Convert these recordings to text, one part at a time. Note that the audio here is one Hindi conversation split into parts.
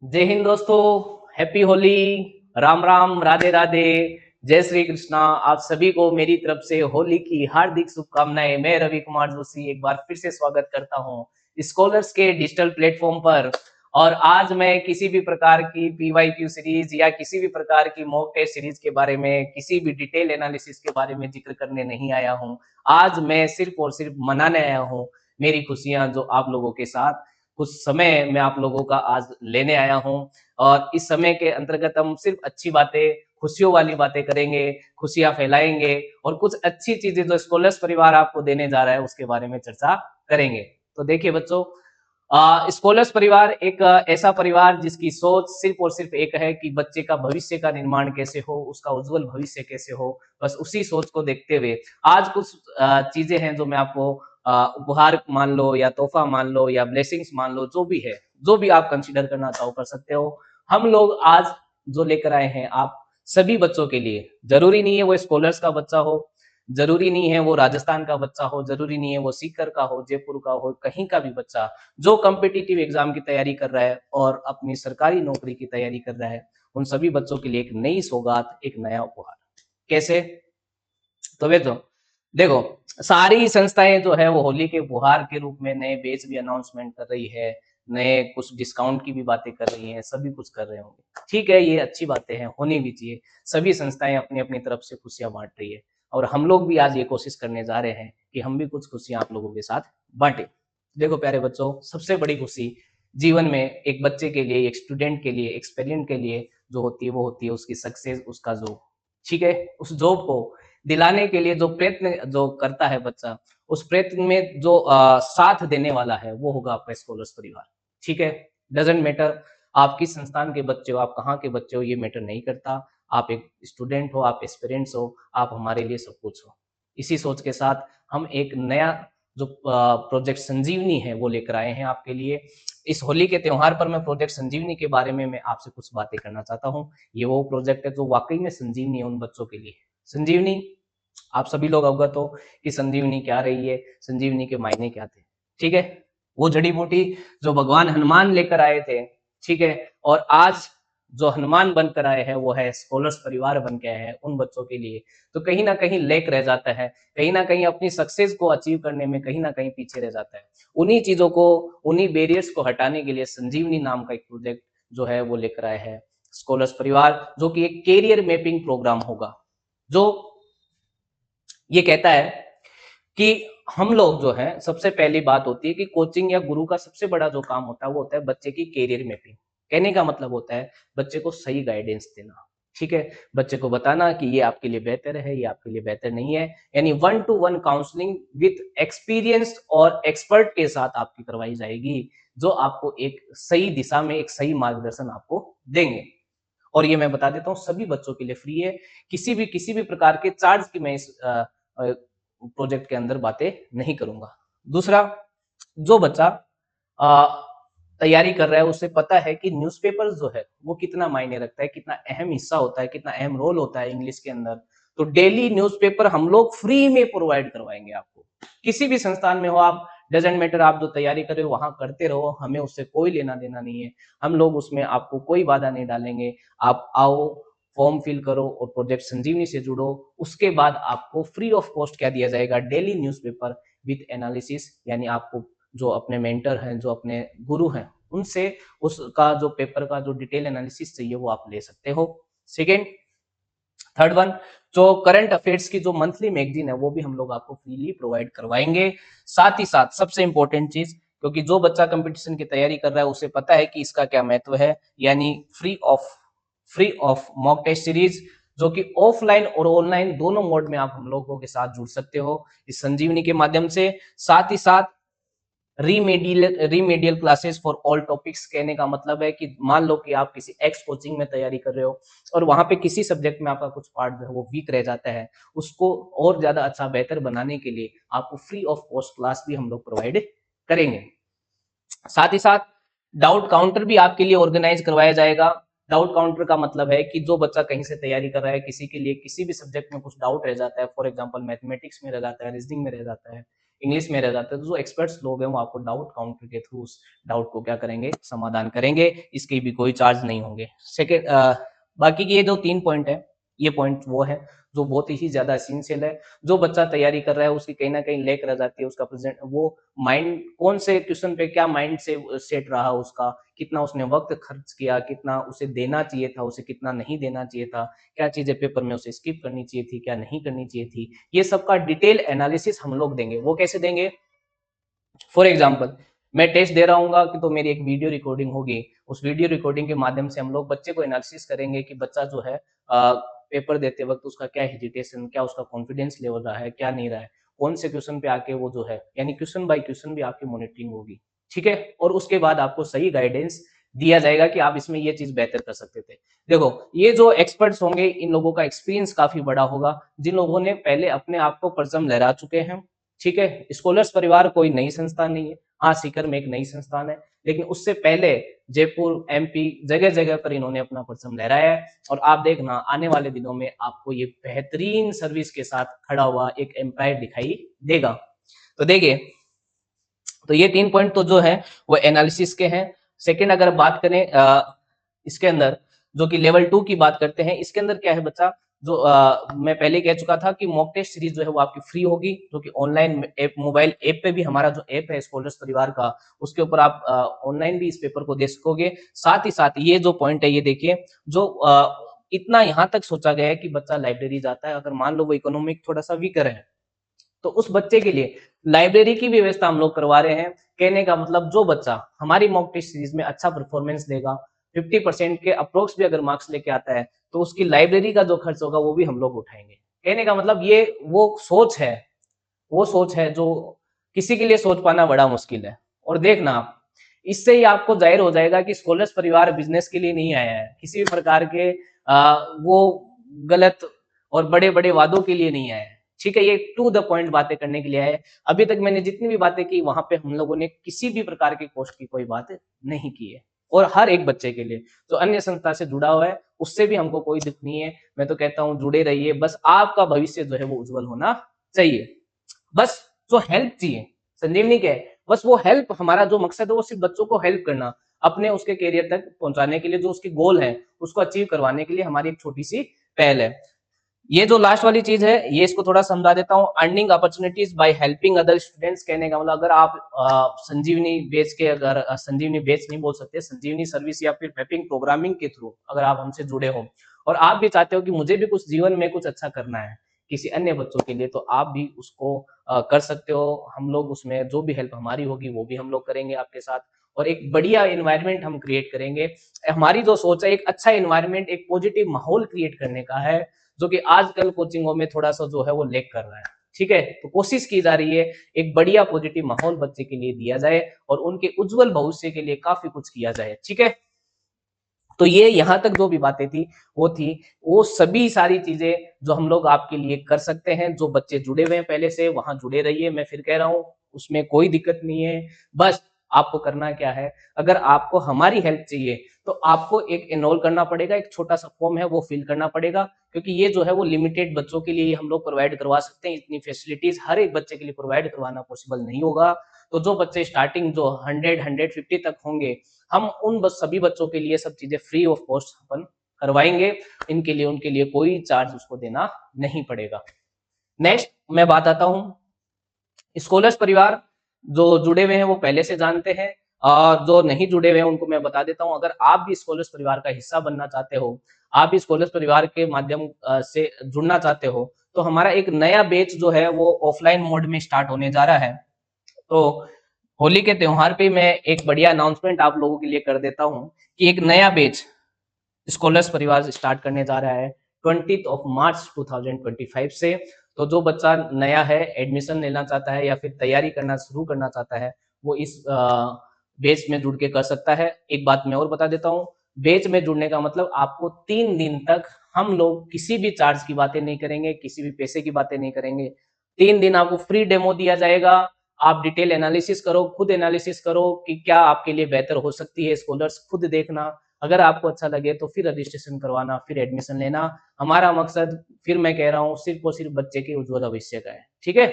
जय हिंद दोस्तों। हैप्पी होली। राम राम, राधे राधे। जय श्री कृष्णा। आप सभी को मेरी तरफ से होली की हार्दिक शुभकामनाएं। मैं रवि कुमार जोशी एक बार फिर से स्वागत करता हूं स्कॉलर्स के डिजिटल प्लेटफॉर्म पर। और आज मैं किसी भी प्रकार की पीवाईक्यू सीरीज या किसी भी प्रकार की मॉक टेस्ट सीरीज के बारे में, किसी भी डिटेल एनालिसिस के बारे में जिक्र करने नहीं आया हूं। आज मैं सिर्फ और सिर्फ मनाने आया हूं मेरी खुशियां, जो आप लोगों के साथ कुछ समय मैं आप लोगों का आज लेने आया हूं। और इस समय के अंतर्गत हम सिर्फ अच्छी बातें, खुशियों वाली बातें करेंगे, खुशियां फैलाएंगे और कुछ अच्छी चीजें जो स्कॉलर्स परिवार आपको देने जा रहा है उसके बारे में चर्चा करेंगे। तो देखिए बच्चों, स्कॉलर्स परिवार एक ऐसा परिवार जिसकी सोच सिर्फ और सिर्फ एक है कि बच्चे का भविष्य का निर्माण कैसे हो, उसका उज्जवल भविष्य कैसे हो। बस उसी सोच को देखते हुए आज कुछ चीजें हैं जो मैं आपको उपहार मान लो या तोहफा मान लो या ब्लेसिंग्स मान लो, जो भी है, जो भी आप कंसीडर करना चाहो कर सकते हो। हम लोग आज जो लेकर आए हैं आप सभी बच्चों के लिए, जरूरी नहीं है वो स्कॉलर्स का बच्चा हो, जरूरी नहीं है वो राजस्थान का बच्चा हो, जरूरी नहीं है वो सीकर का हो, जयपुर का हो, कहीं का भी बच्चा जो कॉम्पिटिटिव एग्जाम की तैयारी कर रहा है और अपनी सरकारी नौकरी की तैयारी कर रहा है, उन सभी बच्चों के लिए एक नई सौगात, एक नया उपहार। कैसे? तो वे तो देखो, सारी संस्थाएं जो है वो होली के उपहार के रूप में नए बैच भी अनाउंसमेंट कर रही है, नए कुछ डिस्काउंट की भी बातें कर रही हैं, सभी कुछ कर रहे होंगे। ठीक है, ये अच्छी बातें हैं, होनी भी चाहिए। सभी संस्थाएं अपनी अपनी तरफ से खुशियां बांट रही है और हम लोग भी आज ये कोशिश करने जा रहे हैं कि हम भी कुछ खुशियां आप लोगों के साथ बांटे। देखो प्यारे बच्चों, सबसे बड़ी खुशी जीवन में एक बच्चे के लिए, एक स्टूडेंट के लिए, एक्सपेरिएंट के लिए जो होती है वो होती है उसकी सक्सेस, उसका जॉब। ठीक है, उस जॉब को दिलाने के लिए जो प्रयत्न जो करता है बच्चा, उस प्रयत्न में जो साथ देने वाला है वो होगा आपका स्कॉलर्स परिवार। ठीक है, डजेंट मैटर आप किस संस्थान के बच्चे हो, आप कहाँ के बच्चे हो, ये मैटर नहीं करता। आप एक स्टूडेंट हो, आप एस्पिरेंट्स हो, आप हमारे लिए सब कुछ हो। इसी सोच के साथ हम एक नया जो प्रोजेक्ट संजीवनी है वो लेकर आए हैं आपके लिए। इस होली के त्योहार पर मैं प्रोजेक्ट संजीवनी के बारे में मैं आपसे कुछ बातें करना चाहता हूँ। ये वो प्रोजेक्ट है जो वाकई में संजीवनी है उन बच्चों के लिए। संजीवनी, आप सभी लोग अवगत हो कि संजीवनी क्या रही है, संजीवनी के मायने क्या थे। ठीक है, वो जड़ी बूटी जो भगवान हनुमान लेकर आए थे। ठीक है, और आज जो हनुमान बनकर आए हैं वो है स्कॉलर्स परिवार बन के आए हैं उन बच्चों के लिए। तो कहीं ना कहीं लेक रह जाता है, कहीं ना कहीं अपनी सक्सेस को अचीव करने में कहीं ना कहीं पीछे रह जाता है। उन्हीं चीजों को, उन्हीं बैरियर्स को हटाने के लिए संजीवनी नाम का एक प्रोजेक्ट जो है वो लेकर आए हैं स्कॉलर्स परिवार, जो कि एक कैरियर मैपिंग प्रोग्राम होगा। जो ये कहता है कि हम लोग जो है, सबसे पहली बात होती है कि कोचिंग या गुरु का सबसे बड़ा जो काम होता है वो होता है बच्चे की कैरियर मैपिंग। कहने का मतलब होता है बच्चे को सही गाइडेंस देना। ठीक है, बच्चे को बताना कि ये आपके लिए बेहतर है, ये आपके लिए बेहतर नहीं है। यानी 1-to-1 काउंसलिंग विद एक्सपीरियंस्ड और एक्सपर्ट के साथ आपकी करवाई जाएगी, जो आपको एक सही दिशा में एक सही मार्गदर्शन आपको देंगे। और ये मैं बता देता हूँ सभी बच्चों के लिए फ्री है, किसी भी प्रकार के चार्ज की मैं इस प्रोजेक्ट के अंदर बातें नहीं करूंगा। दूसरा, जो बच्चा अ, तैयारी कर रहा है उसे पता है कि न्यूज़पेपर जो है वो कितना मायने रखता है, कितना अहम हिस्सा होता है, कितना अहम रोल होता है इंग्लिश के अंदर। तो डेली न्यूज़पेपर हम लोग फ्री में प्रोवाइड करवाएंगे आपको। किसी भी संस्थान में हो आप, डजेंट मैटर, आप जो तैयारी कर रहे हो वहां करते रहो, हमें उससे कोई लेना देना नहीं है। हम लोग उसमें आपको कोई बाधा नहीं डालेंगे। आप आओ, फॉर्म फिल करो और प्रोजेक्ट संजीवनी से जुड़ो। उसके बाद आपको फ्री ऑफ कॉस्ट क्या दिया जाएगा, डेली न्यूज़पेपर विद एनालिसिस। यानी आपको जो अपने मेंटर हैं, जो अपने गुरु हैं, उनसे उसका जो पेपर का जो डिटेल एनालिसिस चाहिए वो आप ले सकते हो। सेकेंड, थर्ड वन, जो करंट अफेयर्स की जो मंथली मैगजीन है वो भी हम लोग आपको फ्रीली प्रोवाइड करवाएंगे। साथ ही साथ सबसे इंपॉर्टेंट चीज, क्योंकि जो बच्चा कंपटीशन की तैयारी कर रहा है उसे पता है कि इसका क्या महत्व है, यानी free of mock test series, जो कि ऑफलाइन और ऑनलाइन दोनों मोड में आप हम लोगों के साथ जुड़ सकते हो इस संजीवनी के माध्यम से। साथ ही साथ रीमेडियल क्लासेस फॉर ऑल टॉपिक्स। कहने का मतलब है कि मान लो कि आप किसी एक्स कोचिंग में तैयारी कर रहे हो और वहां पे किसी सब्जेक्ट में आपका कुछ पार्ट जो है वो वीक रह जाता है, उसको और ज्यादा अच्छा बेहतर बनाने के लिए आपको फ्री ऑफ कॉस्ट क्लास भी हम लोग प्रोवाइड करेंगे। साथ ही साथ डाउट काउंटर भी आपके लिए ऑर्गेनाइज करवाया जाएगा। डाउट काउंटर का मतलब है कि जो बच्चा कहीं से तैयारी कर रहा है, किसी के लिए किसी भी सब्जेक्ट में कुछ डाउट रह जाता है, फॉर एग्जांपल मैथमेटिक्स में रह जाता है, रीजनिंग में रह जाता है, इंग्लिश में रह जाते हैं, तो जो एक्सपर्ट्स लोग हैं वो आपको डाउट काउंटर के थ्रू उस डाउट को क्या करेंगे, समाधान करेंगे, इसके भी कोई चार्ज नहीं होंगे। सेकेंड, बाकी के ये जो 3 पॉइंट है, ये पॉइंट वो है जो बहुत ही ज्यादा एसेंशियल है। जो बच्चा तैयारी कर रहा है उसकी कहीं ना कहीं लेक रह जाती है, उसका प्रेजेंट वो माइंड कौन से क्वेश्चन पे क्या माइंड से सेट रहा, उसका कितना उसने वक्त खर्च किया, कितना उसे देना चाहिए था, उसे कितना नहीं देना चाहिए था, क्या चीजें पेपर में उसे स्किप करनी चाहिए थी, क्या नहीं करनी चाहिए थी, ये सबका डिटेल एनालिसिस हम लोग देंगे। वो कैसे देंगे? फॉर एग्जाम्पल, मैं टेस्ट दे रहा हूँ कि तो मेरी एक वीडियो रिकॉर्डिंग होगी, उस वीडियो रिकॉर्डिंग के माध्यम से हम लोग बच्चे को एनालिसिस करेंगे कि बच्चा जो है पेपर देते वक्त उसका क्या हेजिटेशन, क्या उसका कॉन्फिडेंस लेवल रहा है, क्या नहीं रहा है, कौन से क्वेश्चन पे आके वो जो है, यानी क्वेश्चन बाय क्वेश्चन भी आपकी मॉनिटरिंग होगी, ठीक है। और उसके बाद आपको सही गाइडेंस दिया जाएगा कि आप इसमें ये चीज बेहतर कर सकते थे। देखो, ये जो एक्सपर्ट्स होंगे इन लोगों का एक्सपीरियंस काफी बड़ा होगा, जिन लोगों ने पहले अपने आप को परचम लहरा चुके हैं, ठीक है। स्कॉलर्स परिवार कोई नई संस्थान नहीं है, हाँ सीकर में एक नई संस्थान है, लेकिन उससे पहले जयपुर, एमपी, जगह जगह पर इन्होंने अपना परचम लहराया है। और आप देखना आने वाले दिनों में आपको ये बेहतरीन सर्विस के साथ खड़ा हुआ एक एम्पायर दिखाई देगा। तो देखिए, तो ये 3 पॉइंट तो जो है वो एनालिसिस के हैं। सेकंड, अगर बात करें इसके अंदर जो कि लेवल 2 की बात करते हैं, इसके अंदर क्या है बच्चा, जो मैं पहले कह चुका था कि मॉक टेस्ट सीरीज जो है वो आपकी फ्री होगी, जो कि ऑनलाइन ऐप, मोबाइल ऐप पे भी हमारा जो ऐप है स्कॉलर्स परिवार का, उसके ऊपर आप ऑनलाइन भी इस पेपर को दे सकोगे। साथ ही साथ ये जो पॉइंट है ये देखिए, जो इतना यहाँ तक सोचा गया है कि बच्चा लाइब्रेरी जाता है, अगर मान लो वो इकोनॉमिक थोड़ा सा वीकर है, तो उस बच्चे के लिए लाइब्रेरी की भी व्यवस्था हम लोग करवा रहे हैं। कहने का मतलब, जो बच्चा हमारी मॉक टेस्ट सीरीज में अच्छा परफॉर्मेंस देगा, 50% के अप्रोक्स भी अगर मार्क्स लेके आता है, तो उसकी लाइब्रेरी का जो खर्च होगा वो भी हम लोग उठाएंगे। कहने का मतलब ये वो सोच है, वो सोच है जो किसी के लिए सोच पाना बड़ा मुश्किल है। और देखना आप, इससे ही आपको जाहिर हो जाएगा कि स्कॉलर्स परिवार बिजनेस के लिए नहीं आया है, किसी भी प्रकार के वो गलत और बड़े बड़े वादों के लिए नहीं आया है, ठीक है। ये टू द पॉइंट बातें करने के लिए आया है। अभी तक मैंने जितनी भी बातें की वहां पे हम लोगों ने किसी भी प्रकार की कोस्ट की कोई बात नहीं की है। और हर एक बच्चे के लिए जो अन्य संस्था से जुड़ा हुआ है उससे भी हमको कोई दुख नहीं है। मैं तो कहता हूँ जुड़े रहिए, बस आपका भविष्य जो है वो उज्जवल होना चाहिए। बस जो हेल्प चाहिए संजीवनी के, बस वो हेल्प, हमारा जो मकसद है वो सिर्फ बच्चों को हेल्प करना, अपने उसके करियर तक पहुंचाने के लिए, जो उसके गोल है उसको अचीव करवाने के लिए हमारी एक छोटी सी पहल है। ये जो लास्ट वाली चीज है ये इसको थोड़ा समझा देता हूँ, earning opportunities by helping other students. कहने का मतलब, अगर आप संजीवनी बेच के, अगर संजीवनी बेच नहीं बोल सकते, संजीवनी सर्विस या फिर मैपिंग प्रोग्रामिंग के थ्रू अगर आप हमसे जुड़े हो और आप भी चाहते हो कि मुझे भी कुछ जीवन में कुछ अच्छा करना है किसी अन्य बच्चों के लिए, तो आप भी उसको कर सकते हो। हम लोग उसमें जो भी हेल्प हमारी होगी वो भी हम लोग करेंगे आपके साथ, और एक बढ़िया इन्वायरमेंट हम क्रिएट करेंगे। हमारी जो सोच है एक अच्छा इन्वायरमेंट, एक पॉजिटिव माहौल क्रिएट करने का है, जो कि आजकल कोचिंगों में थोड़ा सा जो है वो लैग कर रहा है, ठीक है। तो कोशिश की जा रही है एक बढ़िया पॉजिटिव माहौल बच्चे के लिए दिया जाए और उनके उज्जवल भविष्य के लिए काफी कुछ किया जाए, ठीक है। तो ये यहाँ तक जो भी बातें थी वो सभी सारी चीजें जो हम लोग आपके लिए कर सकते हैं। जो बच्चे जुड़े हुए हैं पहले से, वहां जुड़े रहिए, मैं फिर कह रहा हूँ उसमें कोई दिक्कत नहीं है। बस आपको करना क्या है, अगर आपको हमारी हेल्प चाहिए तो आपको एक एनरोल करना पड़ेगा, एक छोटा सा फॉर्म है वो फिल करना पड़ेगा, क्योंकि ये जो है वो लिमिटेड बच्चों के लिए हम लोग प्रोवाइड करवा सकते हैं। इतनी फैसिलिटीज हर एक बच्चे के लिए प्रोवाइड करवाना पॉसिबल नहीं होगा। तो जो बच्चे स्टार्टिंग जो 100-150 तक होंगे, हम उन बस सभी बच्चों के लिए सब चीजें फ्री ऑफ कॉस्ट अपन करवाएंगे। इनके लिए उनके लिए कोई चार्ज उसको देना नहीं पड़ेगा। नेक्स्ट मैं बात आता हूँ, स्कॉलर्स परिवार जो जुड़े हुए हैं वो पहले से जानते हैं, और जो नहीं जुड़े हुए हैं उनको मैं बता देता हूँ। अगर आप भी स्कॉलर्स परिवार का हिस्सा बनना चाहते हो, आप भी स्कॉलर्स परिवार के माध्यम से जुड़ना चाहते हो, तो हमारा एक नया बैच जो है वो ऑफलाइन मोड में स्टार्ट होने जा रहा है। तो होली के त्योहार पे मैं एक बढ़िया अनाउंसमेंट आप लोगों के लिए कर देता हूँ कि एक नया बैच स्कॉलर्स परिवार स्टार्ट करने जा रहा है 20 मार्च 2025 से। तो जो बच्चा नया है, एडमिशन लेना चाहता है या फिर तैयारी करना शुरू करना चाहता है, वो इस बैच में जुड़ के कर सकता है। एक बात मैं और बता देता हूँ, बैच में जुड़ने का मतलब आपको 3 दिन तक हम लोग किसी भी चार्ज की बातें नहीं करेंगे, किसी भी पैसे की बातें नहीं करेंगे। 3 दिन आपको फ्री डेमो दिया जाएगा। आप डिटेल एनालिसिस करो, खुद एनालिसिस करो कि क्या आपके लिए बेहतर हो सकती है स्कॉलर्स, खुद देखना। अगर आपको अच्छा लगे तो फिर रजिस्ट्रेशन करवाना, फिर एडमिशन लेना। हमारा मकसद, फिर मैं कह रहा हूँ, सिर्फ और सिर्फ बच्चे के उज्जवल भविष्य का है, ठीक है।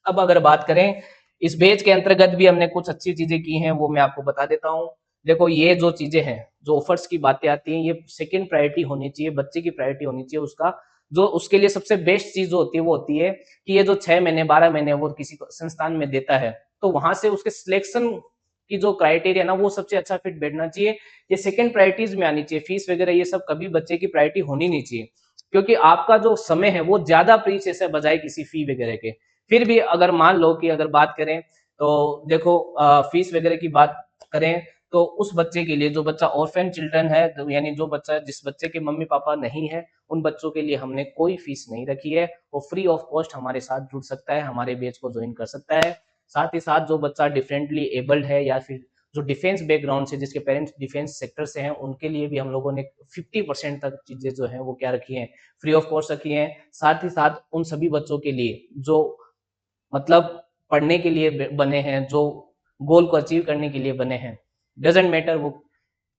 अब अगर बात करें इस बैच के अंतर्गत भी हमने कुछ अच्छी चीजें की हैं, वो मैं आपको बता देता हूँ। देखो ये जो चीजें हैं, जो ऑफर्स की बातें आती हैं, ये सेकंड प्रायोरिटी होनी चाहिए, बच्चे की प्रायोरिटी होनी चाहिए। उसका जो उसके लिए सबसे बेस्ट चीज जो होती है वो होती है कि ये जो 6 महीने 12 महीने वो किसी संस्थान में देता है, तो वहां से उसके सिलेक्शन की जो क्राइटेरिया ना वो सबसे अच्छा फिट बैठना चाहिए। ये सेकंड प्रायोरिटीज में आनी चाहिए। फीस वगैरह ये सब कभी बच्चे की प्रायोरिटी होनी नहीं चाहिए, क्योंकि आपका जो समय है वो ज्यादा प्रीशियस है बजाय किसी फी वगैरह के। फिर भी अगर मान लो कि अगर बात करें तो देखो फीस वगैरह की बात करें तो उस बच्चे के लिए जो बच्चा ऑर्फन चिल्ड्रन है, यानी जो बच्चा जिस बच्चे के मम्मी पापा नहीं है, उन बच्चों के लिए हमने कोई फीस नहीं रखी है। वो फ्री ऑफ कॉस्ट हमारे साथ जुड़ सकता है, हमारे बैच को ज्वाइन कर सकता है। साथ ही साथ जो बच्चा डिफरेंटली एबल्ड है या फिर जो डिफेंस बैकग्राउंड से, जिसके पेरेंट्स डिफेंस सेक्टर से हैं, उनके लिए भी हम लोगों ने 50% तक चीजें जो है वो क्या रखी है, फ्री ऑफ कॉस्ट रखी है। साथ ही साथ उन सभी बच्चों के लिए जो मतलब पढ़ने के लिए बने हैं, जो गोल को अचीव करने के लिए बने हैं, डजेंट मैटर वो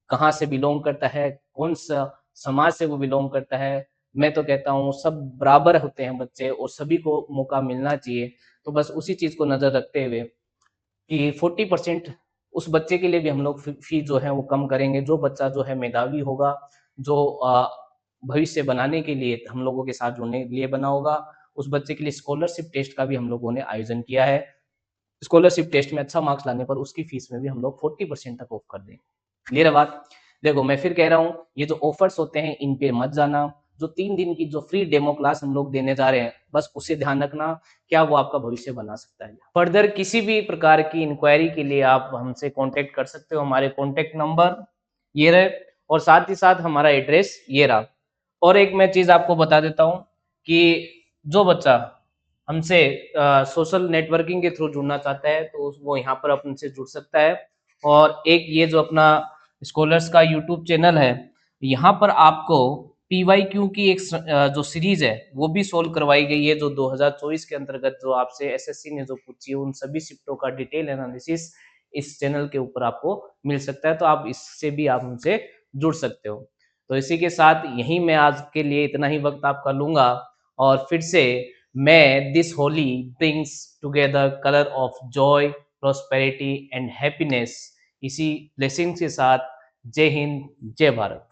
कहाँ से बिलोंग करता है, कौन सा समाज से वो बिलोंग करता है। मैं तो कहता हूँ सब बराबर होते हैं बच्चे और सभी को मौका मिलना चाहिए। तो बस उसी चीज को नजर रखते हुए कि 40% उस बच्चे के लिए भी हम लोग फी जो है वो कम करेंगे। जो बच्चा जो है मेधावी होगा, जो भविष्य बनाने के लिए हम लोगों के साथ जुड़ने के लिए बना होगा, उस बच्चे के लिए स्कॉलरशिप टेस्ट का भी हम लोगों ने आयोजन किया है। स्कॉलरशिप टेस्ट में अच्छा मार्क्स लाने पर उसकी फीस में भी हम लोग 40% तक ऑफ कर देंगे। क्लियर है बात? देखो मैं फिर कह रहा हूँ, ये जो ऑफर्स होते हैं इन पे मत जाना। जो 3 दिन की जो फ्री डेमो क्लास हम लोग देने जा रहे हैं, बस उसे ध्यान रखना, क्या वो आपका भविष्य बना सकता है। फर्दर किसी भी प्रकार की इंक्वायरी के लिए आप हमसे कांटेक्ट कर सकते हो। हमारे कांटेक्ट नंबर ये रहे और साथ ही साथ हमारा एड्रेस ये रहा। और एक मैं चीज आपको बता देता हूँ कि जो बच्चा हमसे सोशल नेटवर्किंग के थ्रू जुड़ना चाहता है तो वो यहाँ पर अपन से जुड़ सकता है। और एक ये जो अपना स्कॉलर्स का यूट्यूब चैनल है, यहाँ पर आपको PYQ की एक जो सीरीज है वो भी सोल्व करवाई गई है, जो 2024 के अंतर्गत जो आपसे SSC ने जो पूछी है, उन सभी शिफ्टों का डिटेल एनालिसिस इस चैनल के ऊपर आपको मिल सकता है। तो आप इससे भी आप हमसे जुड़ सकते हो। तो इसी के साथ यही मैं आज के लिए इतना ही वक्त आपका लूंगा। और फिर से मैं this Holi brings together colour of Joy, prosperity and happiness, इसी ब्लेसिंग के साथ जय हिंद, जय भारत।